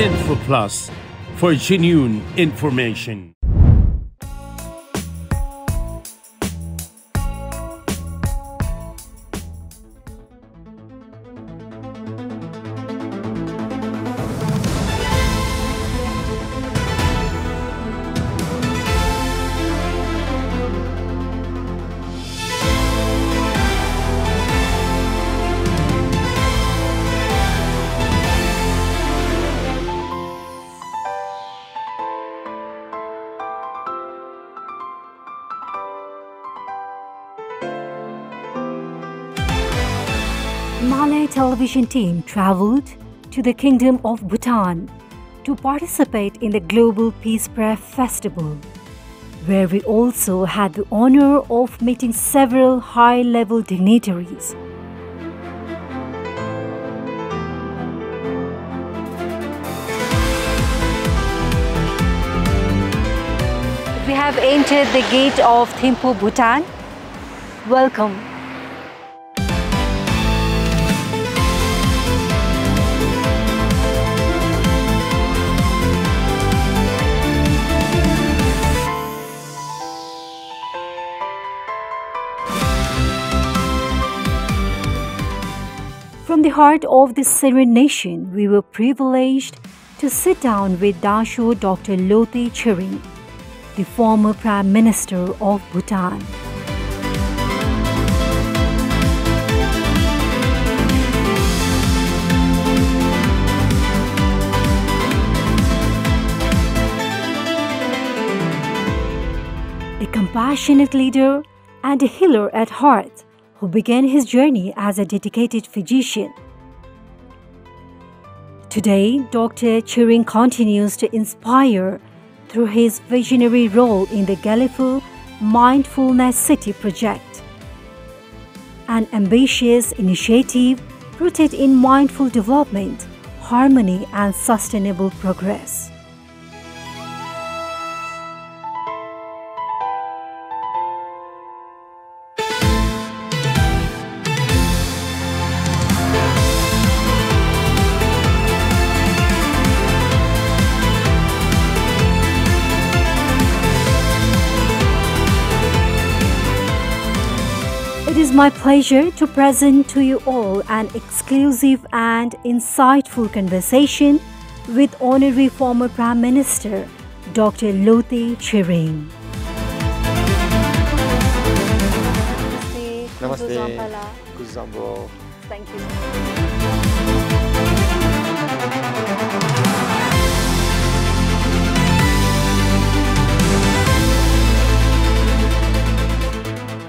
Info Plus for genuine information. Himalaya Television team travelled to the Kingdom of Bhutan to participate in the Global Peace Prayer Festival, where we also had the honour of meeting several high-level dignitaries. We have entered the gate of Thimphu, Bhutan. Welcome. From the heart of this serene nation, we were privileged to sit down with Dasho Dr. Lothe Tshering, the former Prime Minister of Bhutan. A compassionate leader and a healer at heart, who began his journey as a dedicated physician. Today, Dr. Tshering continues to inspire through his visionary role in the Galifu Mindfulness City project, an ambitious initiative rooted in mindful development, harmony and sustainable progress. It is my pleasure to present to you all an exclusive and insightful conversation with Honorary former Prime Minister Dr. Lothe Tshering. Namaste. Namaste. Thank you.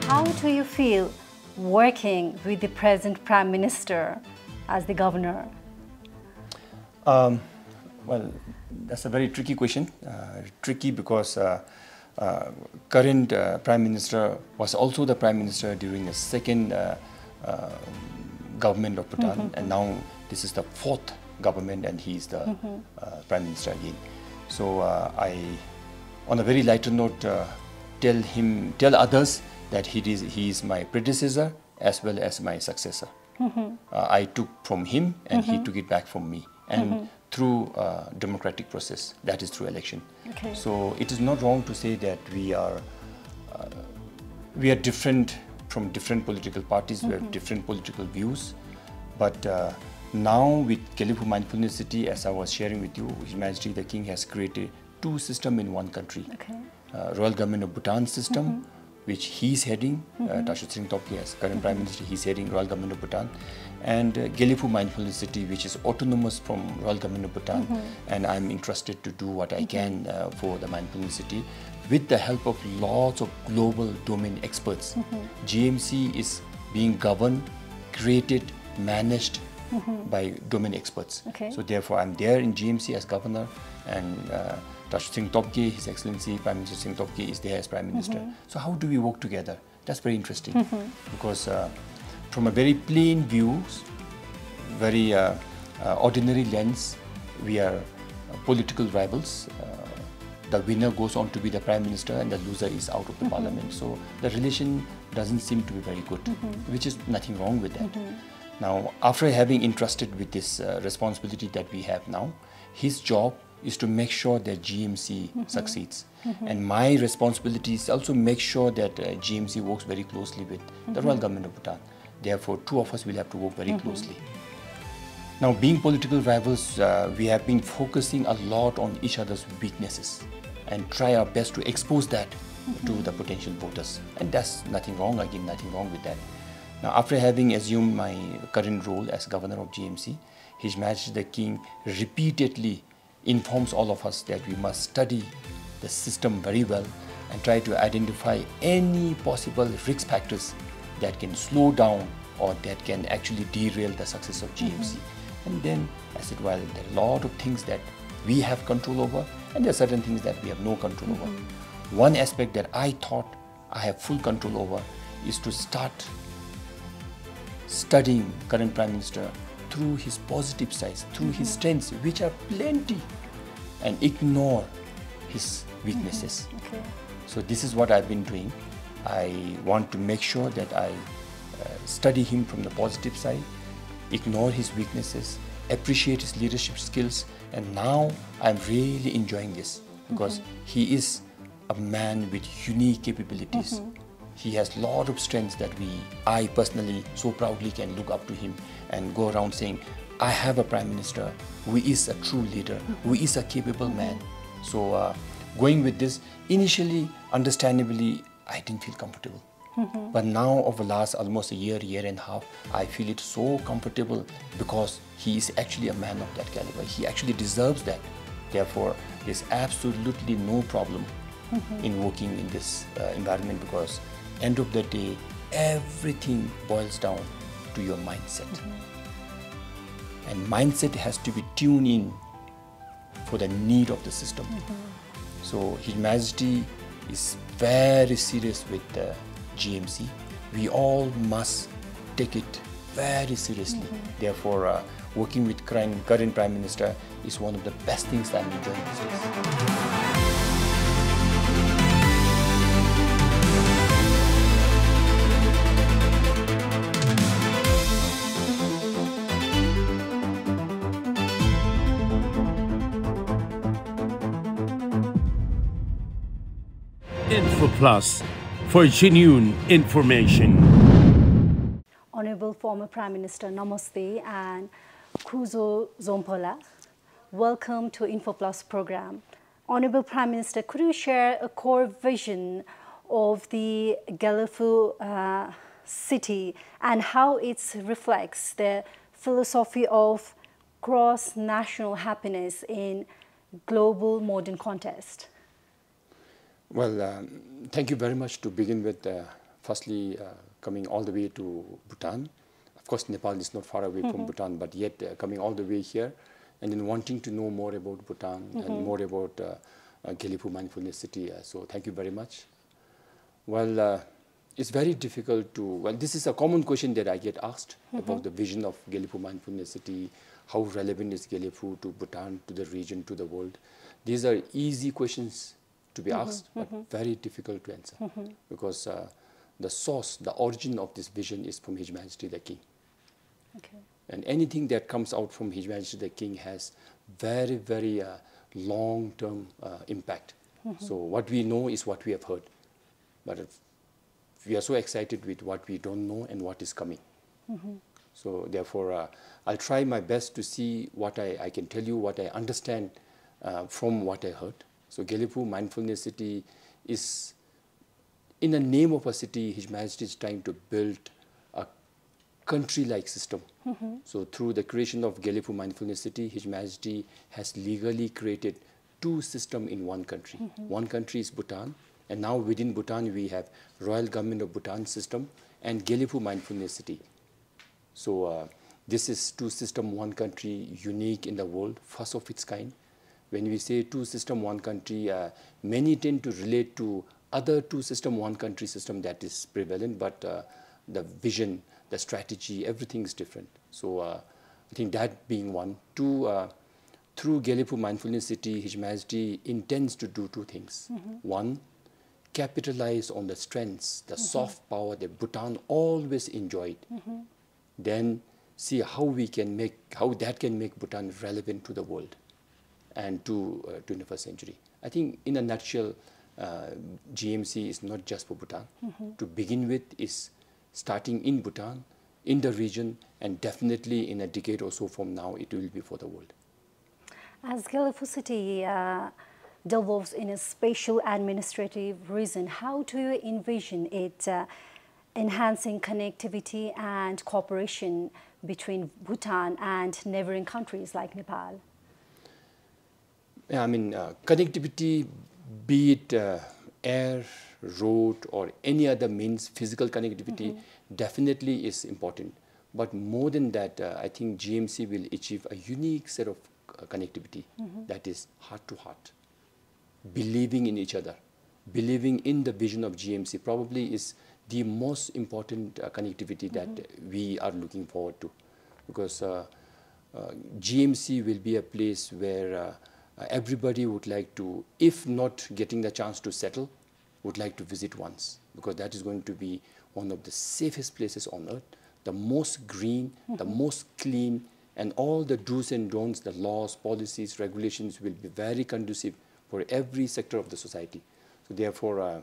How do you feel working with the present Prime Minister as the governor? Well, that's a very tricky question. Tricky because current Prime Minister was also the Prime Minister during the second government of Bhutan, and now this is the fourth government and he is the Prime Minister again. So I, on a very lighter note, tell others that he is my predecessor as well as my successor. I took from him and he took it back from me, and through democratic process, that is through election. Okay. So it is not wrong to say that we are different from different political parties, we have different political views, but now with Galifu Mindfulness City, as I was sharing with you, His Majesty the King has created two systems in one country. Okay. Royal Government of Bhutan system, which he is heading, Dasho Tshering Topke as current Prime Minister, he is heading Royal Government of Bhutan, and Galifu Mindfulness City, which is autonomous from Royal Government of Bhutan, and I'm interested to do what I can for the Mindfulness City with the help of lots of global domain experts. GMC is being governed, created, managed by domain experts. Okay. So therefore I'm there in GMC as governor, and Dasho Tshering Topke, His Excellency Prime Minister Tshering Topke is there as Prime Minister. So how do we work together? That's very interesting, because from a very plain view, very ordinary lens, we are political rivals. The winner goes on to be the Prime Minister and the loser is out of the parliament. So the relation doesn't seem to be very good, which is nothing wrong with that. Now, after having entrusted with this responsibility that we have now, his job is to make sure that GMC succeeds. And my responsibility is also make sure that GMC works very closely with the Royal Government of Bhutan. Therefore, two of us will have to work very closely. Now, being political rivals, we have been focusing a lot on each other's weaknesses and try our best to expose that to the potential voters. And that's nothing wrong, again, nothing wrong with that. Now, after having assumed my current role as Governor of GMC, His Majesty the King repeatedly informs all of us that we must study the system very well and try to identify any possible risk factors that can slow down or that can actually derail the success of GMC. And then I said, well, there are a lot of things that we have control over and there are certain things that we have no control over. One aspect that I thought I have full control over is to start studying current Prime Minister through his positive sides, through his strengths, which are plenty, and ignore his weaknesses. So this is what I've been doing. I want to make sure that I study him from the positive side, ignore his weaknesses, appreciate his leadership skills, and now I'm really enjoying this because he is a man with unique capabilities. He has a lot of strengths that I personally so proudly can look up to him and go around saying, I have a Prime Minister who is a true leader, who is a capable man. So going with this, initially, understandably, I didn't feel comfortable. But now, over the last almost a year, year and a half, I feel it so comfortable because he is actually a man of that caliber. He actually deserves that. Therefore, there's absolutely no problem in working in this environment because end of the day, everything boils down to your mindset. And mindset has to be tuned in for the need of the system. So His Majesty is very serious with GMC. We all must take it very seriously. Therefore, working with current Prime Minister is one of the best things that I'm enjoying these days. Info Plus for genuine information. Honorable former Prime Minister, Namaste, and Khuzo Zompola, welcome to Info Plus program. Honorable Prime Minister, could you share a core vision of the Galifu city and how it reflects the philosophy of cross-national happiness in global modern context? Well, thank you very much to begin with. Firstly, coming all the way to Bhutan. Of course, Nepal is not far away from Bhutan, but yet coming all the way here and then wanting to know more about Bhutan and more about Galifu Mindfulness City. So thank you very much. Well, it's very difficult to, well, this is a common question that I get asked about the vision of Galifu Mindfulness City. How relevant is Galifu to Bhutan, to the region, to the world? These are easy questions to be asked, but very difficult to answer because the source, the origin of this vision is from His Majesty the King. And anything that comes out from His Majesty the King has very, very long-term impact. So what we know is what we have heard, but we are so excited with what we don't know and what is coming. So therefore, I'll try my best to see what I can tell you, what I understand from what I heard. So Galifu Mindfulness City is, in the name of a city, His Majesty is trying to build a country-like system. So through the creation of Galifu Mindfulness City, His Majesty has legally created two systems in one country. One country is Bhutan, and now within Bhutan we have Royal Government of Bhutan system and Galifu Mindfulness City. So this is two system, one country, unique in the world, first of its kind. When we say two system, one country, many tend to relate to other two system, one country system that is prevalent, but the vision, the strategy, everything is different. So I think that being one. Two, through Galifu Mindfulness City, His Majesty intends to do two things. One, capitalize on the strengths, the soft power that Bhutan always enjoyed. Then see how that can make Bhutan relevant to the world and to 21st century. I think in a nutshell, GMC is not just for Bhutan. To begin with, is starting in Bhutan, in the region, and definitely in a decade or so from now, it will be for the world. As Gyeongbu City develops in a spatial administrative region, how do you envision it enhancing connectivity and cooperation between Bhutan and neighboring countries like Nepal? Yeah, I mean, connectivity, be it air, road, or any other means, physical connectivity definitely is important. But more than that, I think GMC will achieve a unique set of connectivity that is heart to heart. Believing in each other, believing in the vision of GMC probably is the most important connectivity that we are looking forward to, because GMC will be a place where everybody would like to, if not getting the chance to settle, would like to visit once, because that is going to be one of the safest places on earth, the most green, the most clean, and all the do's and don'ts, the laws, policies, regulations will be very conducive for every sector of the society. So therefore,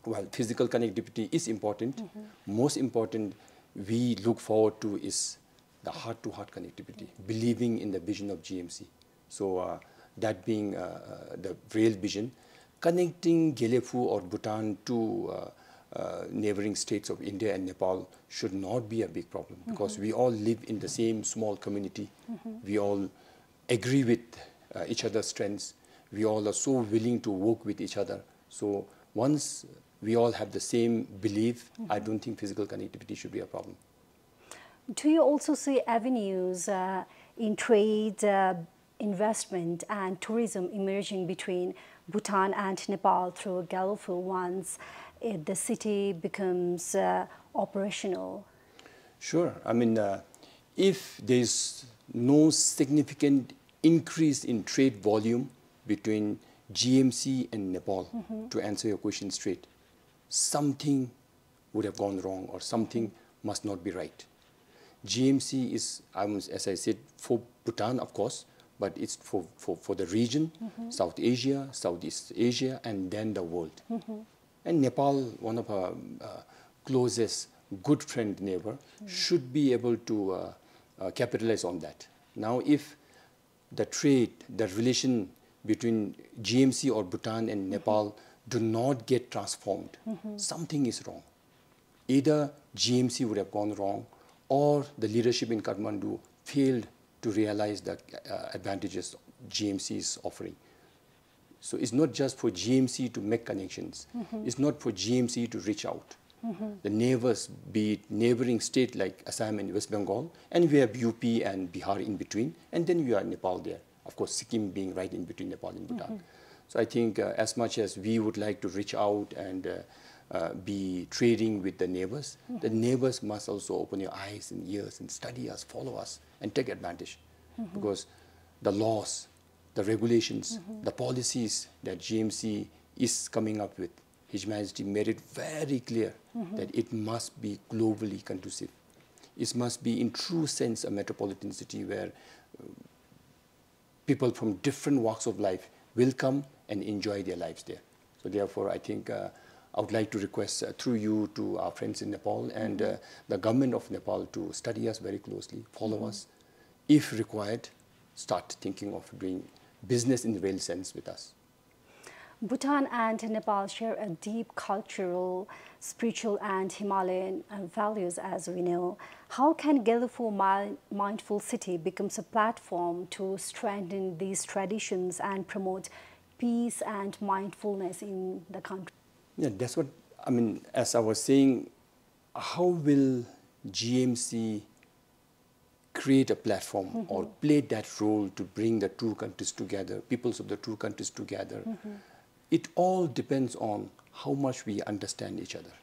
while physical connectivity is important, most important we look forward to is the heart-to-heart connectivity, believing in the vision of GMC. So that being the real vision, connecting Gyeongbu or Bhutan to neighboring states of India and Nepal should not be a big problem, because we all live in the same small community. We all agree with each other's strengths. We all are so willing to work with each other. So once we all have the same belief, I don't think physical connectivity should be a problem. Do you also see avenues in trade, investment and tourism emerging between Bhutan and Nepal through Gyeongbu once the city becomes operational? Sure. I mean, if there's no significant increase in trade volume between GMC and Nepal, to answer your question straight, something would have gone wrong or something must not be right. GMC is, as I said, for Bhutan, of course, but it's for the region, South Asia, Southeast Asia, and then the world. And Nepal, one of our closest good friend neighbor, should be able to capitalize on that. Now, if the trade, the relation between GMC or Bhutan and Nepal do not get transformed, something is wrong. Either GMC would have gone wrong, or the leadership in Kathmandu failed to realize the advantages GMC is offering. So it's not just for GMC to make connections. It's not for GMC to reach out. The neighbors, be it neighboring state like Assam and West Bengal, and we have UP and Bihar in between, and then we are Nepal there. Of course, Sikkim being right in between Nepal and Bhutan. So I think as much as we would like to reach out and be trading with the neighbors must also open your eyes and ears and study us, follow us, and take advantage. Because the laws, the regulations, the policies that GMC is coming up with, His Majesty made it very clear that it must be globally conducive. It must be in true sense a metropolitan city where people from different walks of life will come and enjoy their lives there. So therefore, I think I would like to request through you to our friends in Nepal and the government of Nepal to study us very closely, follow us. If required, start thinking of doing business in the real sense with us. Bhutan and Nepal share a deep cultural, spiritual and Himalayan values, as we know. How can Gyeongbu Mindful City becomes a platform to strengthen these traditions and promote peace and mindfulness in the country? Yeah, that's what, I mean, as I was saying, how will GMC create a platform or play that role to bring the two countries together, peoples of the two countries together? It all depends on how much we understand each other,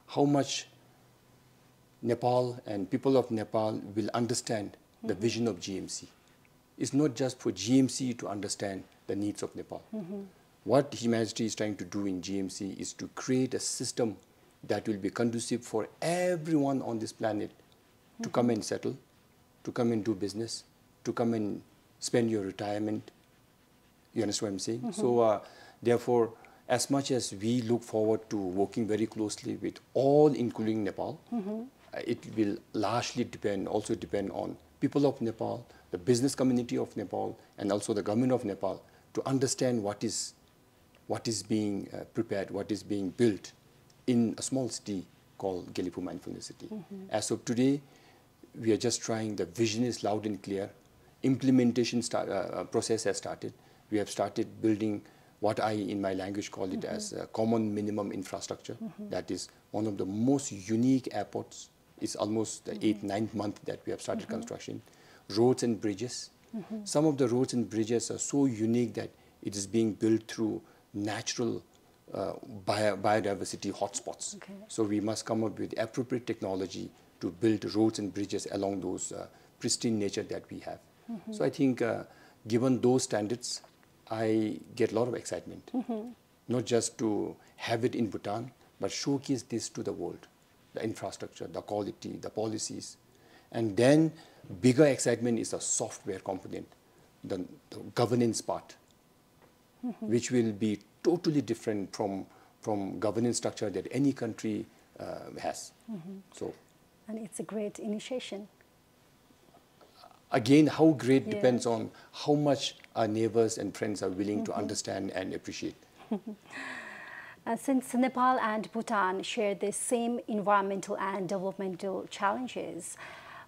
how much Nepal and people of Nepal will understand the vision of GMC. It's not just for GMC to understand the needs of Nepal. What His Majesty is trying to do in GMC is to create a system that will be conducive for everyone on this planet to come and settle, to come and do business, to come and spend your retirement. You understand what I'm saying? So therefore, as much as we look forward to working very closely with all, including Nepal, it will largely depend on people of Nepal, the business community of Nepal, and also the government of Nepal to understand what is being prepared, what is being built in a small city called Gelipu Mindfulness City. As of today, we are just trying. The vision is loud and clear. Implementation process has started. We have started building what I, in my language, call it as a common minimum infrastructure. That is one of the most unique airports. It's almost the 8th, 9th month that we have started construction. Roads and bridges. Some of the roads and bridges are so unique that it is being built through natural biodiversity hotspots. So we must come up with appropriate technology to build roads and bridges along those pristine nature that we have. So I think given those standards, I get a lot of excitement, not just to have it in Bhutan, but showcase this to the world, the infrastructure, the quality, the policies. And then bigger excitement is the software component, the governance part, which will be totally different from governance structure that any country has. So, and it's a great initiation. Again, how great depends on how much our neighbors and friends are willing to understand and appreciate. Since Nepal and Bhutan share the same environmental and developmental challenges,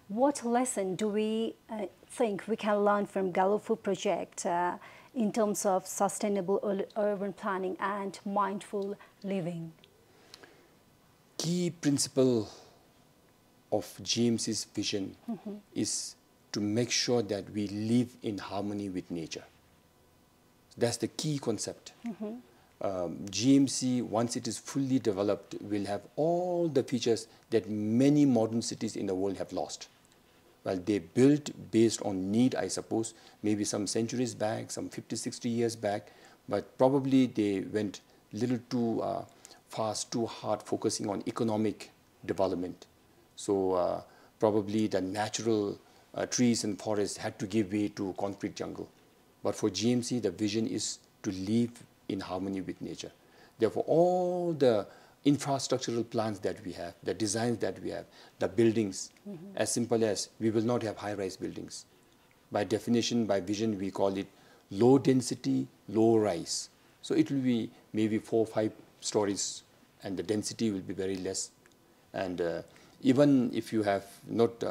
what lesson do we think we can learn from Gelifu project in terms of sustainable urban planning and mindful living? Key principle of GMC's vision is to make sure that we live in harmony with nature. That's the key concept. GMC, once it is fully developed, will have all the features that many modern cities in the world have lost. Well, they built based on need, I suppose, maybe some centuries back, some 50, 60 years back, but probably they went a little too fast, too hard, focusing on economic development. So probably the natural trees and forests had to give way to concrete jungle. But for GMC, the vision is to live in harmony with nature. Therefore, all the infrastructural plans that we have, the designs that we have, the buildings, as simple as we will not have high-rise buildings. By definition, by vision, we call it low density, low rise. So it will be maybe 4 or 5 stories, and the density will be very less. And even if you have not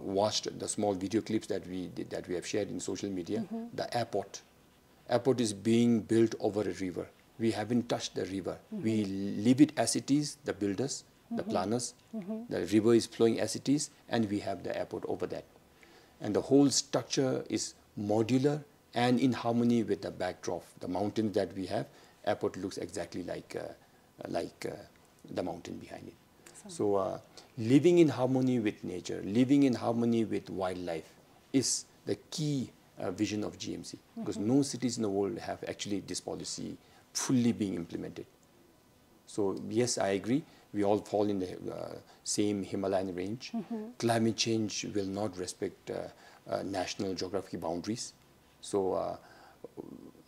watched the small video clips that we have shared in social media, the airport is being built over a river. We haven't touched the river. We leave it as it is, the builders, the planners. The river is flowing as it is, and we have the airport over that. And the whole structure is modular and in harmony with the backdrop. The mountains that we have, airport looks exactly like the mountain behind it. So living in harmony with nature, living in harmony with wildlife is the key vision of GMC, because no cities in the world have actually this policy fully being implemented. So yes, I agree, we all fall in the same Himalayan range. Climate change will not respect national geographic boundaries. So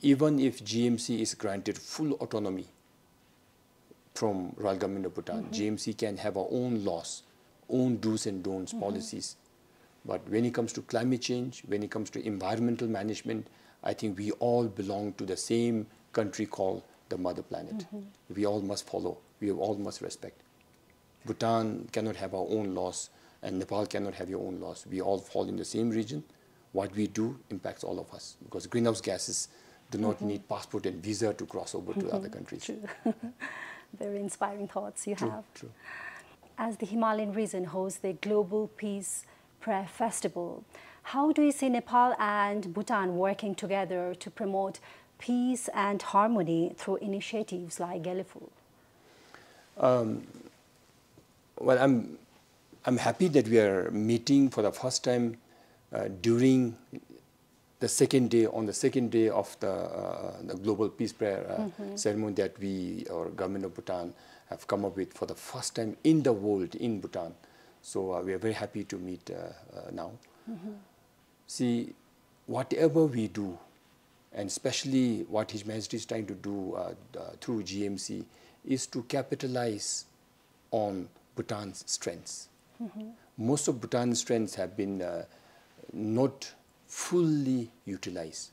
even if GMC is granted full autonomy from Royal Government of Bhutan, GMC can have our own laws, own do's and don'ts policies. But when it comes to climate change, when it comes to environmental management, I think we all belong to the same country called the Mother Planet. We all must follow, we all must respect. Bhutan cannot have our own laws, and Nepal cannot have your own laws. We all fall in the same region. What we do impacts all of us, because greenhouse gases do not need passport and visa to cross over to other countries. True. Very inspiring thoughts you have. True. As the Himalayan region hosts the Global Peace Prayer Festival, how do you see Nepal and Bhutan working together to promote peace and harmony through initiatives like Gelifu? Well, I'm happy that we are meeting for the first time during the second day of the Global Peace Prayer ceremony that we, or Government of Bhutan, have come up with for the first time in the world, in Bhutan. So we are very happy to meet now. See, whatever we do, and especially what His Majesty is trying to do through GMC, is to capitalize on Bhutan's strengths. Most of Bhutan's strengths have been not fully utilized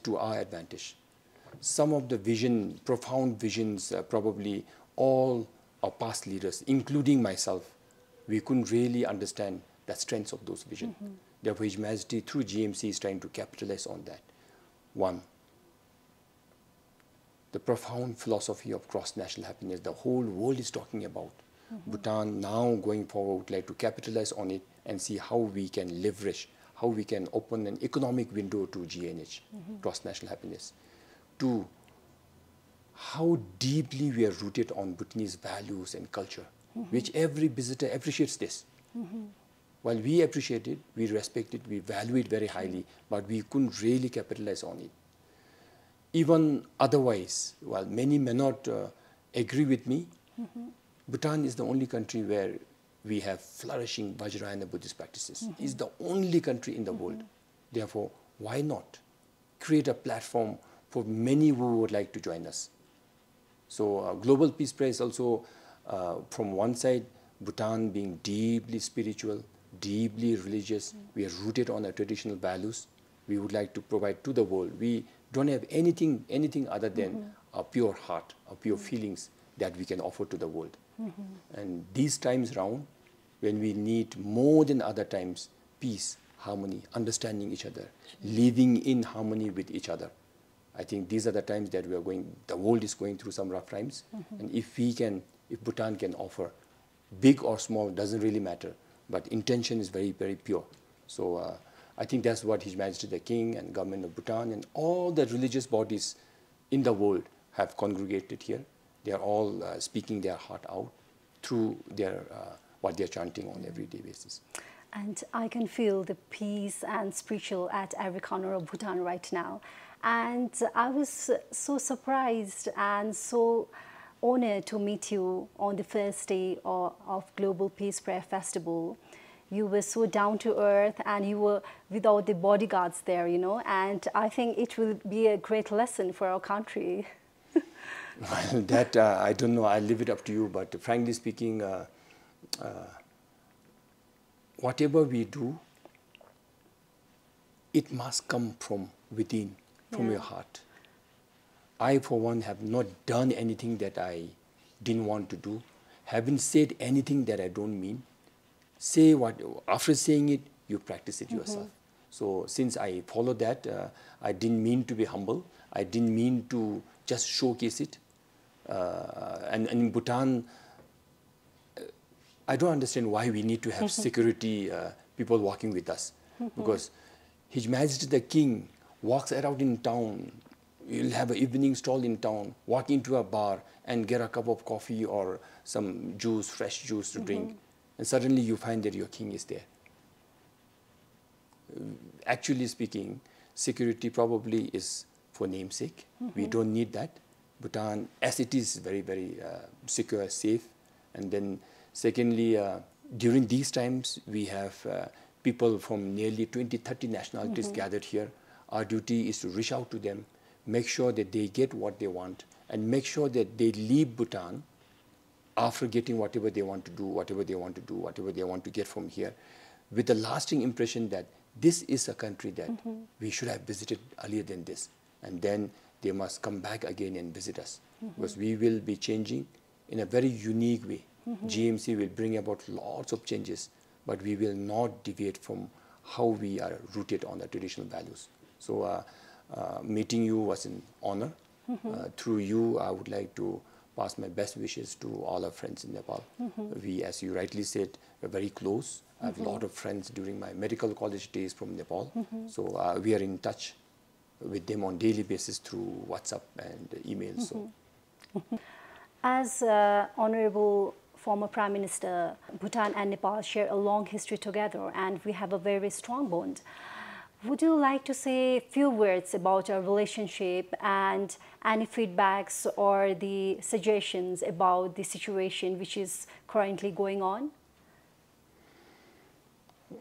to our advantage. Some of the profound visions, probably all our past leaders, including myself, we couldn't really understand the strengths of those visions. Therefore, His Majesty through GMC is trying to capitalize on that. One, the profound philosophy of cross-national happiness the whole world is talking about. Bhutan now going forward would like to capitalize on it and see how we can leverage, how we can open an economic window to GNH, cross-national happiness. Two, how deeply we are rooted on Bhutanese values and culture, which every visitor appreciates this. While we appreciate it, we respect it, we value it very highly, but we couldn't really capitalize on it. Even otherwise, while many may not agree with me, Bhutan is the only country where we have flourishing Vajrayana Buddhist practices. It's the only country in the world. Therefore, why not create a platform for many who would like to join us? So Global Peace Prize also, from one side, Bhutan being deeply spiritual, deeply religious, we are rooted on our traditional values. We would like to provide to the world. We don't have anything other than our pure heart, our pure feelings that we can offer to the world. And these times round, when we need more than other times, peace, harmony, understanding each other, living in harmony with each other. I think these are the times that the world is going through some rough times. And if Bhutan can offer, big or small, doesn't really matter, but intention is very, very pure. So I think that's what His Majesty the King and government of Bhutan and all the religious bodies in the world have congregated here. They are all speaking their heart out through what they're chanting on everyday basis. And I can feel the peace and spiritual at every corner of Bhutan right now. And I was so surprised and so honored to meet you on the first day of Global Peace Prayer Festival. You were so down to earth and you were without the bodyguards there, and I think it will be a great lesson for our country. Well, that I don't know, I'll leave it up to you, but frankly speaking, whatever we do, it must come from within, from your heart. I, for one, have not done anything that I didn't want to do, haven't said anything that I don't mean. After saying it, you practice it yourself. So since I followed that, I didn't mean to be humble. I didn't mean to just showcase it. And in Bhutan, I don't understand why we need to have security people walking with us. Because His Majesty the King walks around in town. You'll have an evening stall in town, walk into a bar and get a cup of coffee or some juice, fresh juice to drink. And suddenly you find that your king is there. Actually speaking, security probably is for namesake. We don't need that. Bhutan, as it is, very, very secure, safe. And then secondly, during these times, we have people from nearly 20, 30 nationalities gathered here. Our duty is to reach out to them, make sure that they get what they want, and make sure that they leave Bhutan after getting whatever they want to do, whatever they want to get from here, with a lasting impression that this is a country that we should have visited earlier than this. And then they must come back again and visit us, because we will be changing in a very unique way. GMC will bring about lots of changes, but we will not deviate from how we are rooted on the traditional values. So meeting you was an honor. Through you, I would like to pass my best wishes to all our friends in Nepal. We, as you rightly said, are very close. I have a lot of friends during my medical college days from Nepal. So we are in touch with them on daily basis through WhatsApp and email. So, as Honorable former Prime Minister, Bhutan and Nepal share a long history together and we have a very strong bond. Would you like to say a few words about our relationship and any feedbacks or the suggestions about the situation which is currently going on?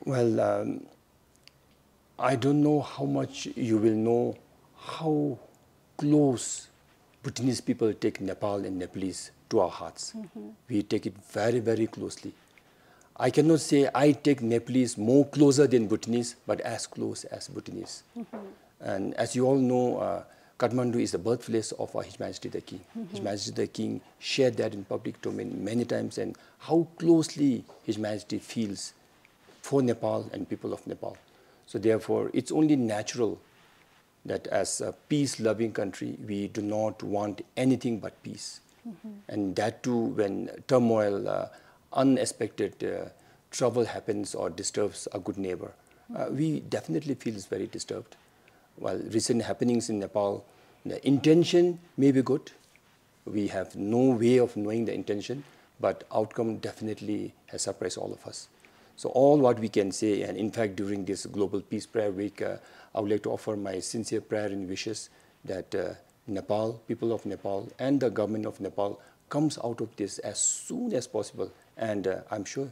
Well, I don't know how much you will know how close Bhutanese people take Nepal and Nepalese to our hearts. We take it very, very closely. I cannot say I take Nepalese more closer than Bhutanese, but as close as Bhutanese. And as you all know, Kathmandu is the birthplace of our His Majesty the King. His Majesty the King shared that in public domain many times, and how closely His Majesty feels for Nepal and people of Nepal. So therefore, it's only natural that as a peace-loving country, we do not want anything but peace. And that too, when turmoil, unexpected trouble happens or disturbs a good neighbor, we definitely feel very disturbed. While recent happenings in Nepal, the intention may be good. We have no way of knowing the intention, but outcome definitely has surprised all of us. So all what we can say, and in fact during this Global Peace Prayer Week, I would like to offer my sincere prayer and wishes that Nepal, people of Nepal and the government of Nepal comes out of this as soon as possible. And I'm sure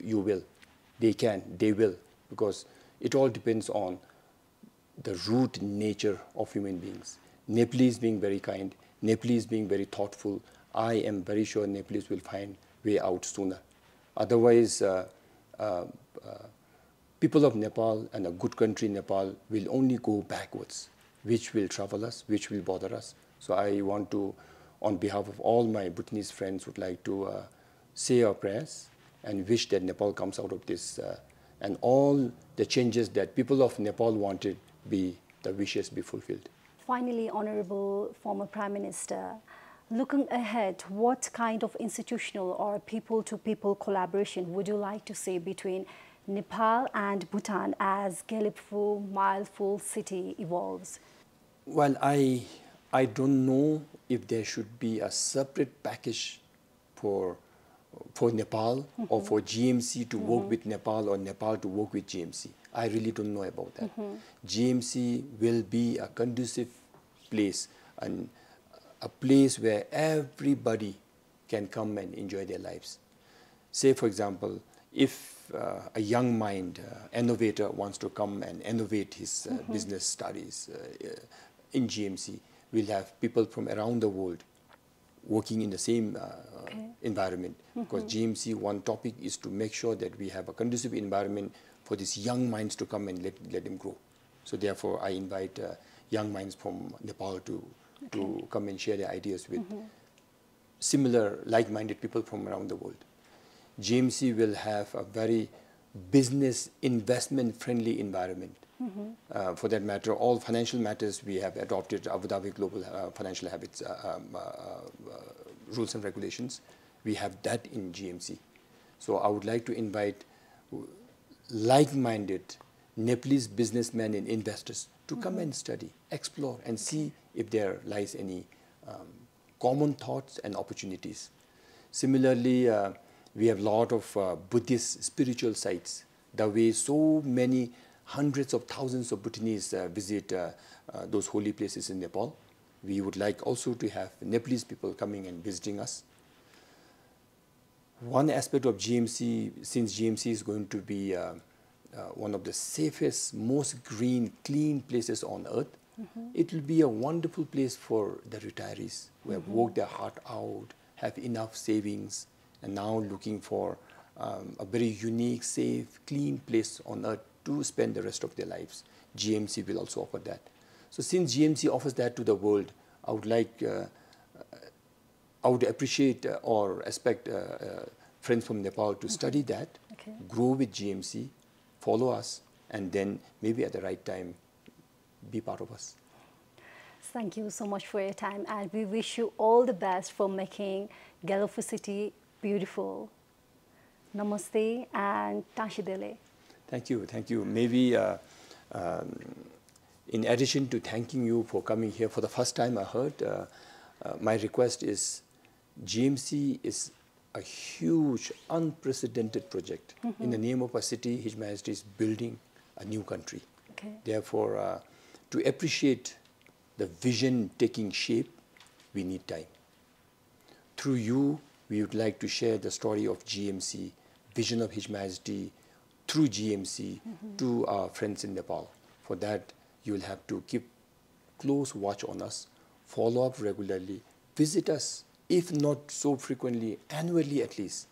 you will. They can, they will, because it all depends on the root nature of human beings. Nepalese being very kind, Nepalese being very thoughtful, I am very sure Nepalese will find way out sooner. Otherwise, people of Nepal and a good country Nepal will only go backwards, which will trouble us, which will bother us. So I want to, on behalf of all my Bhutanese friends, would like to say our prayers and wish that Nepal comes out of this and all the changes that people of Nepal wanted the wishes be fulfilled. Finally, Honorable former Prime Minister, looking ahead, what kind of institutional or people-to-people collaboration would you like to see between Nepal and Bhutan as Gyeongbu Mindful City evolves? Well, I don't know if there should be a separate package for Nepal or for GMC to work with Nepal or Nepal to work with GMC. I really don't know about that. GMC will be a conducive place and a place where everybody can come and enjoy their lives. Say, for example, if a young mind, innovator wants to come and innovate his business studies in GMC, we'll have people from around the world working in the same environment. Because GMC, one topic is to make sure that we have a conducive environment for these young minds to come and let them grow. So therefore, I invite young minds from Nepal to come and share their ideas with similar, like-minded people from around the world. GMC will have a very business investment-friendly environment. For that matter, all financial matters we have adopted Abu Dhabi Global Financial Habits rules and regulations. We have that in GMC. So I would like to invite like-minded Nepalese businessmen and investors to come and study, explore, and see if there lies any common thoughts and opportunities. Similarly, we have a lot of Buddhist spiritual sites. The way so many hundreds of thousands of Bhutanese visit those holy places in Nepal, we would like also to have Nepalese people coming and visiting us. One aspect of GMC, since GMC is going to be one of the safest, most green, clean places on earth, it will be a wonderful place for the retirees who have worked their heart out, have enough savings, and now looking for a very unique, safe, clean place on earth to spend the rest of their lives. GMC will also offer that. So since GMC offers that to the world, I would like, I would appreciate or expect friends from Nepal to study that, grow with GMC, follow us, and then maybe at the right time, be part of us. Thank you so much for your time, and we wish you all the best for making Gyeongbu City beautiful. Namaste and Tashidele. Thank you, thank you. Maybe in addition to thanking you for coming here for the first time, I heard, my request is GMC is a huge, unprecedented project. In the name of a city, His Majesty is building a new country. Therefore, to appreciate the vision taking shape, we need time. Through you, we would like to share the story of GMC, vision of His Majesty, through GMC to our friends in Nepal. For that, you will have to keep close watch on us, follow up regularly, visit us, if not so frequently, annually at least.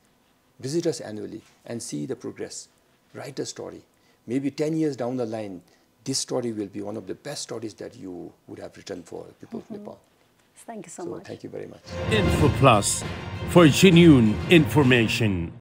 Visit us annually and see the progress. Write a story. Maybe 10 years down the line, this story will be one of the best stories that you would have written for people of Nepal. Thank you so much. Thank you very much. Info Plus for genuine information.